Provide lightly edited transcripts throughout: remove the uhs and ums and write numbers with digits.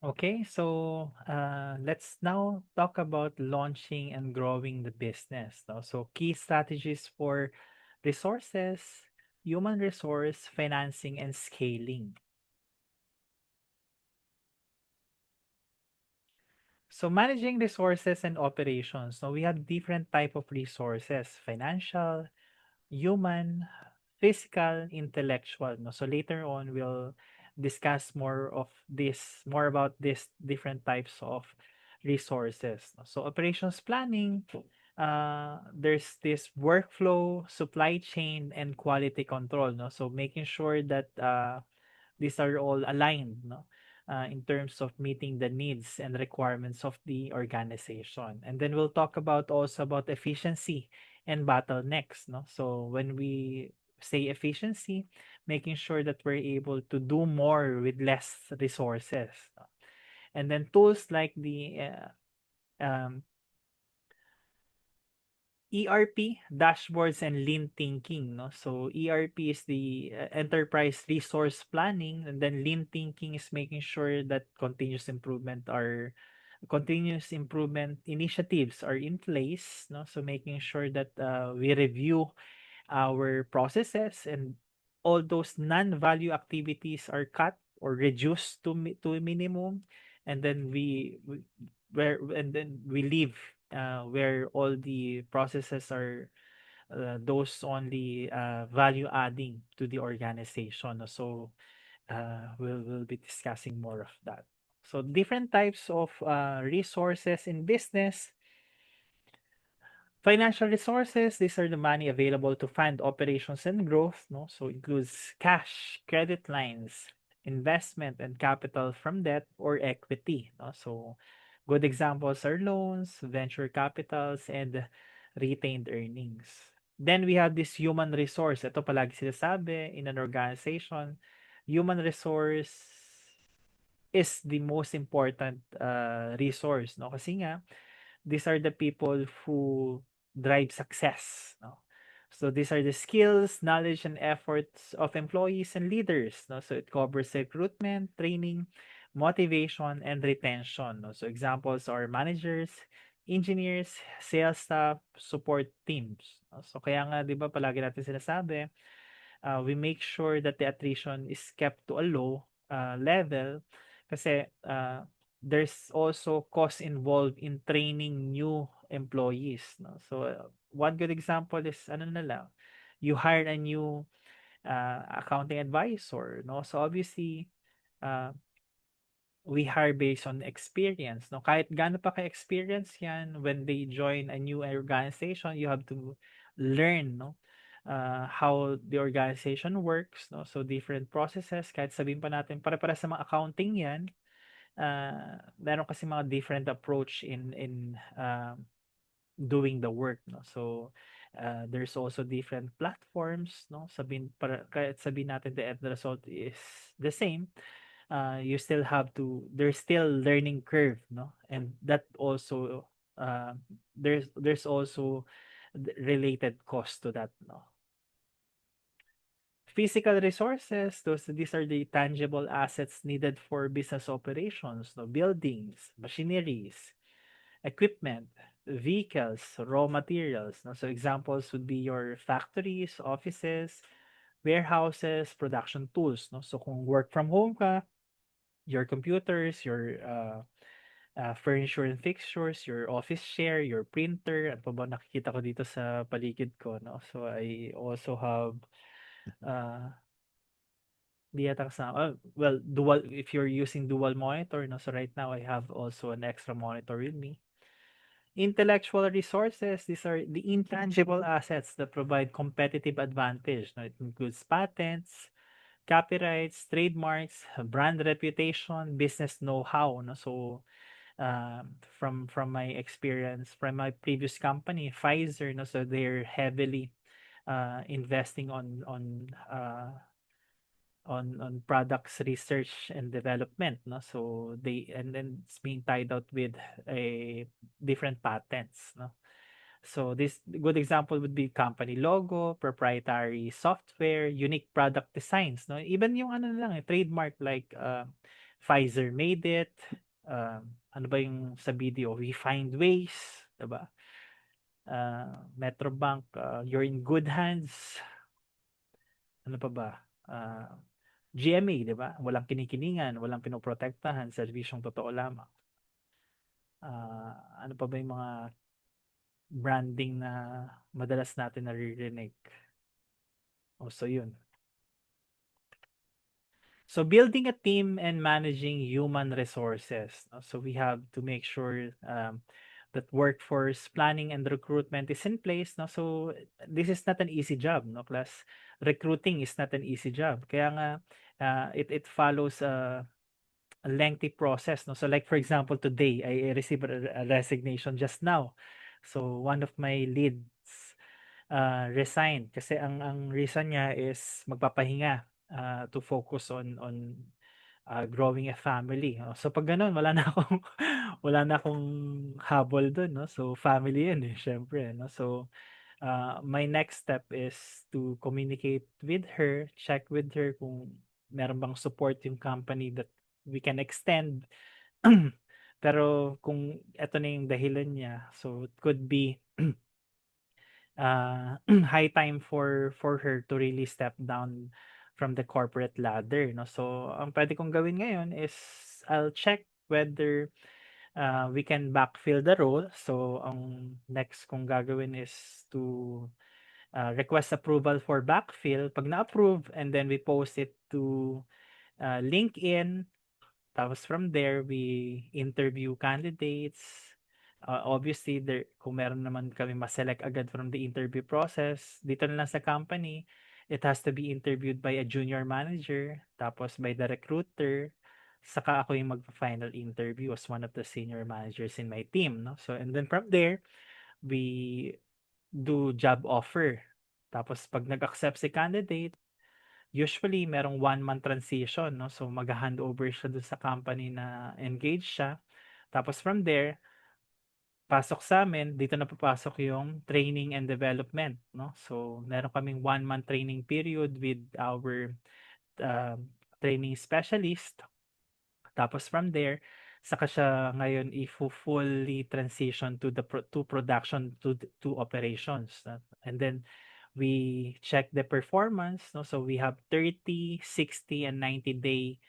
Okay, so let's now talk about launching and growing the business. No? So key strategies for resources, human resource, financing, and scaling. So managing resources and operations. So we have different type of resources: financial, human, physical, intellectual. No? So later on, we'll discuss more about these different types of resources. No? So operations planning, there's this workflow, supply chain, and quality control. No? So making sure that these are all aligned, no? In terms of meeting the needs and requirements of the organization. And then we'll talk about also about efficiency and bottlenecks, no? So when we say efficiency, making sure that we're able to do more with less resources. No? And then tools like the ERP, dashboards, and lean thinking, no? So ERP is the enterprise resource planning, and then lean thinking is making sure that continuous improvement initiatives are in place, no? So making sure that we review our processes and all those non-value activities are cut or reduced to a minimum, and then we leave where all the processes are those only value adding to the organization. So we'll be discussing more of that. So different types of resources in business. Financial resources, these are the money available to fund operations and growth, no? So includes cash, credit lines, investment and capital from debt or equity, no? So good examples are loans, venture capitals, and retained earnings. Then we have this human resource. Ito palagi sinasabi in an organization, human resource is the most important resource, no? Kasi nga, these are the people who drive success, no? So these are the skills, knowledge, and efforts of employees and leaders, no? So it covers recruitment, training, motivation, and retention, no? So examples are managers, engineers, sales staff, support teams, no? So kaya nga 'di ba palagi natin sinasabi, we make sure that the attrition is kept to a low level kasi there's also cost involved in training new employees, no? So one good example is ano na lang, you hire a new accounting advisor, no? So obviously uh, we hire based on experience, no? Kahit gaano pa ka-experience yan, when they join a new organization, you have to learn, no? How the organization works, no? So different processes, kahit sabihin pa natin pare-para sa mga accounting yan, meron kasi mga different approach in doing the work, no? So there's also different platforms, no? Sabihin para kahit sabihin natin the end result is the same, you still have to there's still learning curve, no? And that also there's also related cost to that, no? Physical resources, these are the tangible assets needed for business operations, no? Buildings, machineries, equipment, vehicles, raw materials, no? So examples would be your factories, offices, warehouses, production tools, no? So kung work from home ka, your computers, your furniture and fixtures, your office chair, your printer, ano pa ba nakikita ko dito sa paligid ko, no? So I also have uh di yata kasama, well, dual, if you're using dual monitor, no? So right now I have also an extra monitor with me. Intellectual resources, these are the intangible assets that provide competitive advantage, no? It includes patents, copyrights, trademarks, brand reputation, business know-how, no? So from my experience from my previous company, Pfizer, no, so they're heavily investing on products research and development, no, so they and then it's being tied out with a different patents, no. So this good example would be company logo, proprietary software, unique product designs, no, even yung ano na lang trademark like Pfizer made it. Ano ba yung sa BDO? We find ways, 'di ba? Metrobank, you're in good hands. Ano pa ba? Ah, GMA, 'di ba? Walang kinikilingan, walang pinoprotektahan, serbisyong totoo lamang. Ano pa ba yung mga branding na madalas natin naririnig? So yun. So building a team and managing human resources. No? So we have to make sure that workforce planning and recruitment is in place. No? So this is not an easy job, no class. Recruiting is not an easy job. Kaya nga it follows a lengthy process. No? So like for example, today I received a resignation just now. So one of my leads resigned kasi ang reason niya is magpapahinga to focus on growing a family. So pag gano'n wala na akong wala na akong habol dun 'no. So family 'yun, eh, siyempre 'no. So, my next step is to communicate with her, check with her kung meron bang support yung company that we can extend. Pero kung eto na yung dahilan niya, so it could be high time for her to really step down from the corporate ladder, no? So, ang pwede kong gawin ngayon is I'll check whether we can backfill the role. So, ang next kong gagawin is to request approval for backfill. Pag na-approve, and then we post it to LinkedIn. Tapos from there, we interview candidates. Obviously, kung meron naman kami ma-select agad from the interview process, dito na lang sa company, it has to be interviewed by a junior manager, tapos by the recruiter, saka ako yung mag-final interview as one of the senior managers in my team. No? So, and then from there, we do job offer. Tapos pag nag-accept si candidate, usually merong 1 month transition, no? So mag-handover siya dun sa company na engaged siya. Tapos from there, pasok sa amin, dito na papasok yung training and development, no? So meron kaming 1 month training period with our training specialist. Tapos from there, saka siya ngayon fully transition to to production to operations. And then we check the performance, no? So we have 30, 60, and 90-day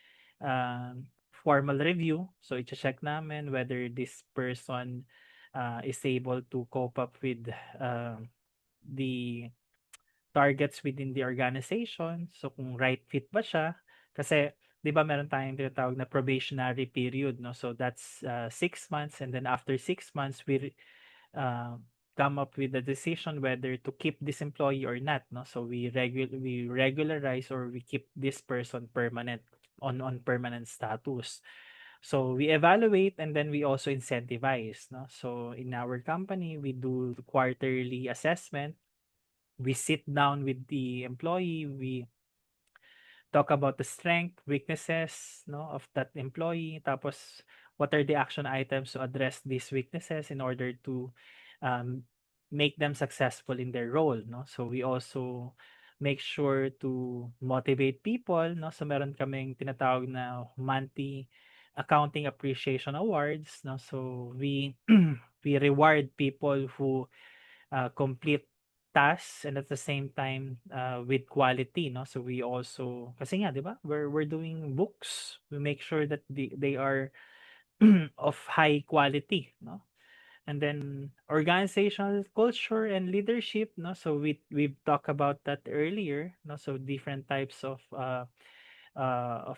formal review. So i-check namin whether this person is able to cope up with the targets within the organization. So kung right fit ba siya, kasi 'di ba meron tayong tinatawag na probationary period, no? So that's 6 months, and then after 6 months we uh, come up with a decision whether to keep this employee or not, no? So we regularize or we keep this person permanent on permanent status. So we evaluate, and then we also incentivize, no? So in our company we do quarterly assessment. We sit down with the employee, we talk about the strength, weaknesses, no, of that employee, tapos what are the action items to address these weaknesses in order to um, make them successful in their role, no? So we also make sure to motivate people, no? So meron kaming tinatawag na monthly accounting appreciation awards, no? So we we reward people who complete tasks, and at the same time with quality, no? So we also, kasi nga 'di ba, we're doing books, we make sure that they are of high quality, no? And then organizational culture and leadership, no? So we've talked about that earlier, no? So different types of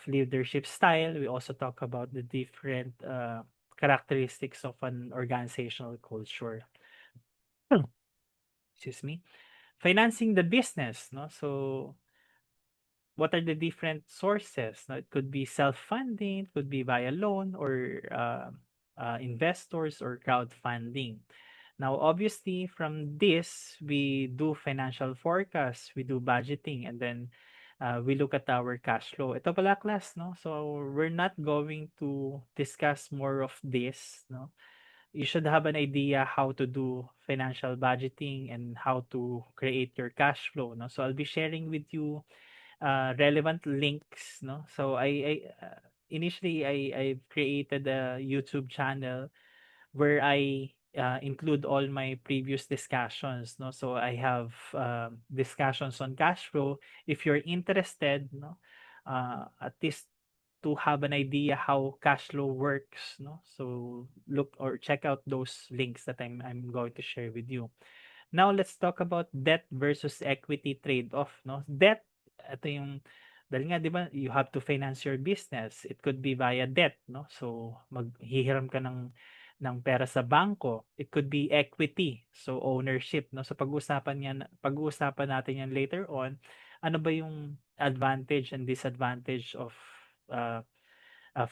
leadership style. We also talk about the different characteristics of an organizational culture. Excuse me. Financing the business, no? So what are the different sources? No? It could be self-funding, it could be via loan, or investors, or crowdfunding. Now, obviously, from this, we do financial forecasts, we do budgeting, and then we look at our cash flow. Ito pala, class, no? So we're not going to discuss more of this, no? You should have an idea how to do financial budgeting and how to create your cash flow, no? So I'll be sharing with you relevant links, no? So I initially I've created a YouTube channel where I include all my previous discussions, no? So I have discussions on cash flow. If you're interested, no, at least to have an idea how cash flow works, no? So look or check out those links that I'm going to share with you. Now let's talk about debt versus equity trade-off, no? Debt, ito yung dahil nga 'di ba, you have to finance your business. It could be via debt, no? So maghihiram ka ng pera sa bangko. It could be equity, so ownership, no? So pag-uusapan natin 'yan later on. Ano ba yung advantage and disadvantage of uh,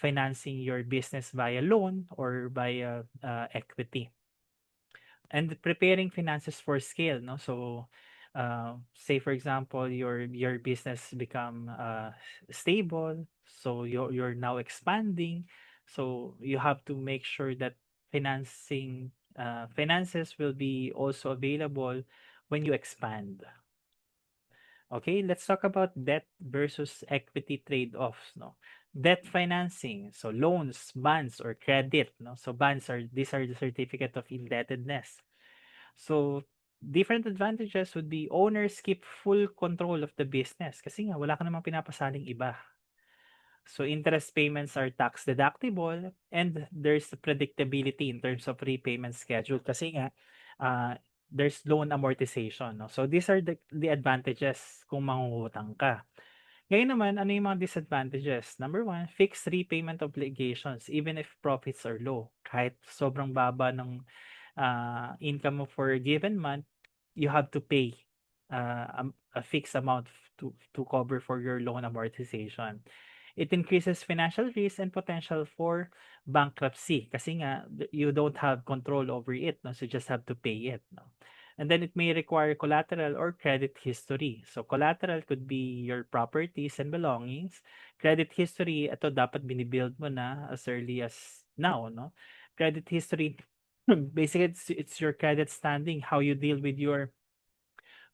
financing your business via loan or via equity? And preparing finances for scale, no? So say for example your business become stable, so you're now expanding, so you have to make sure that finances will be also available when you expand. Okay, let's talk about debt versus equity trade-offs, no? Debt financing, so loans, bonds, or credit, no? So these are the certificate of indebtedness. So different advantages would be owners keep full control of the business kasi nga wala ka namang pinapasaling iba. So interest payments are tax deductible and there's predictability in terms of repayment schedule kasi nga there's loan amortization, no? So these are the advantages kung mangungutang ka. Ngayon naman, ano yung mga disadvantages? Number one, fixed repayment obligations even if profits are low. Kahit sobrang baba ng income mo for a given month, you have to pay a fixed amount to cover for your loan amortization. It increases financial risk and potential for bankruptcy kasi nga you don't have control over it, no? So you just have to pay it, no? And then it may require collateral or credit history. So collateral could be your properties and belongings. Credit history, ito dapat binibuild mo na as early as now, no? Credit history, basically it's your credit standing, how you deal with your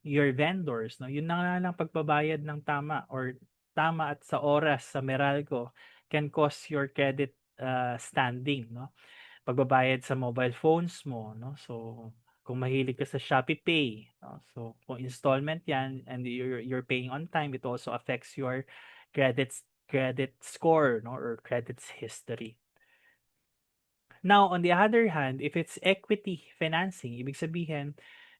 vendors, no? Yun na nga lang pagbabayad ng tama or tama at sa oras sa Meralco can cause your credit standing, no? Pagbabayad sa mobile phones mo, no? So kung mahilig ka sa Shopee Pay, no? So kung installment 'yan and you're paying on time, it also affects your credit score, no, or credit history. Now, on the other hand, if it's equity financing, ibig sabihin,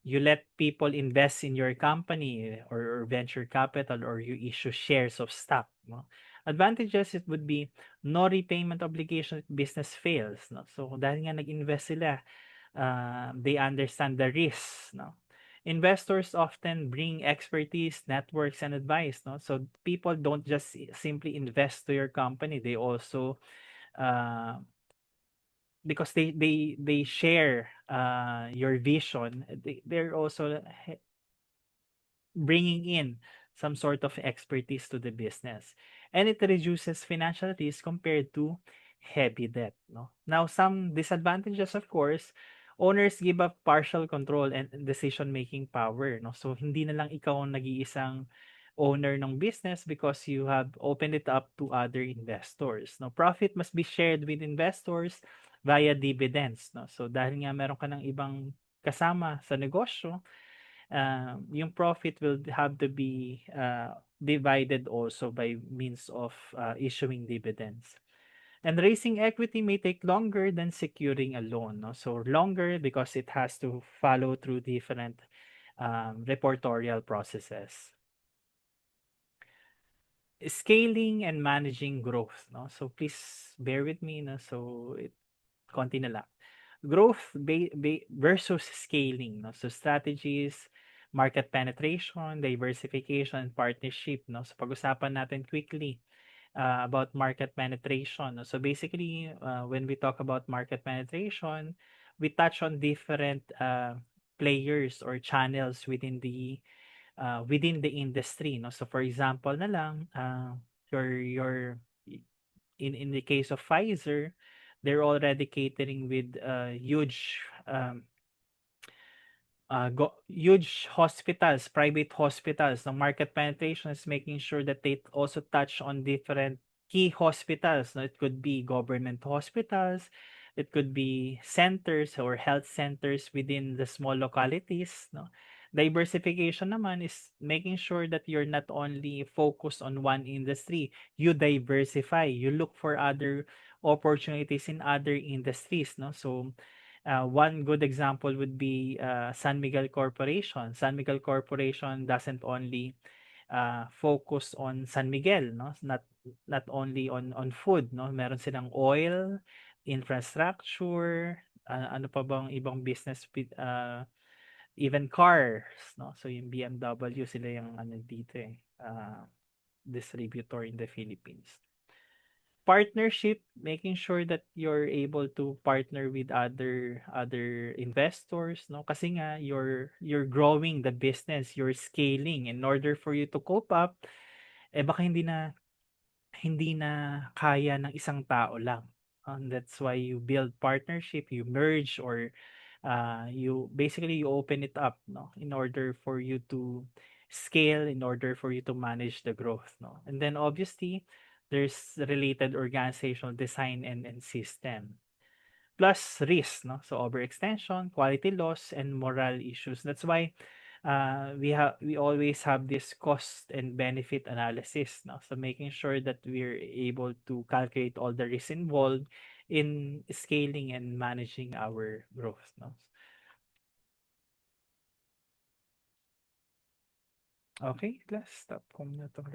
you let people invest in your company or venture capital or you issue shares of stock, no? Advantages, it would be no repayment obligation if business fails, no? So, dahil nga nag-invest sila, they understand the risks, no? Investors often bring expertise, networks, and advice, no? So, people don't just simply invest to your company. They also uh, because they share your vision, they're also bringing in some sort of expertise to the business, and it reduces financial risk compared to heavy debt, no? Now some disadvantages, of course, owners give up partial control and decision making power, no? So hindi na lang ikaw ang nag-iisang owner ng business because you have opened it up to other investors, no? Profit must be shared with investors via dividends, no? So dahil nga meron ka ng ibang kasama sa negosyo, yung profit will have to be divided also by means of issuing dividends. And raising equity may take longer than securing a loan, no? So longer because it has to follow through different reportorial processes. Scaling and managing growth, no? So please bear with me, no? So konti na lang. Growth versus scaling, no? So strategies, market penetration, diversification, and partnership, no? So pag-usapan natin quickly about market penetration, no? So basically, when we talk about market penetration, we touch on different players or channels within the industry, no? So for example na lang, your in the case of Pfizer, they're already catering with huge hospitals, private hospitals. The market penetration is making sure that they also touch on different key hospitals, no? It could be government hospitals, it could be centers or health centers within the small localities, no? Diversification naman is making sure that you're not only focused on one industry, you diversify, you look for other opportunities in other industries, no? So, one good example would be San Miguel Corporation. San Miguel Corporation doesn't only focus on San Miguel, no? Not only on food, no? Meron silang oil, infrastructure, ano pa bang ibang business even cars, no? So yung BMW sila yung ano dito eh, distributor in the Philippines. Partnership, making sure that you're able to partner with other investors, no? Kasi nga you're growing the business, you're scaling. In order for you to cope up, eh baka hindi na kaya ng isang tao lang. And that's why you build partnership, you merge, or you basically you open it up, no, in order for you to scale, in order for you to manage the growth, no. And then obviously there's related organizational design and system. Plus risk, no? So overextension, quality loss, and moral issues. That's why we always have this cost and benefit analysis, no? So making sure that we're able to calculate all the risks involved in scaling and managing our growth, no? Okay, let's stop ko muna 'tong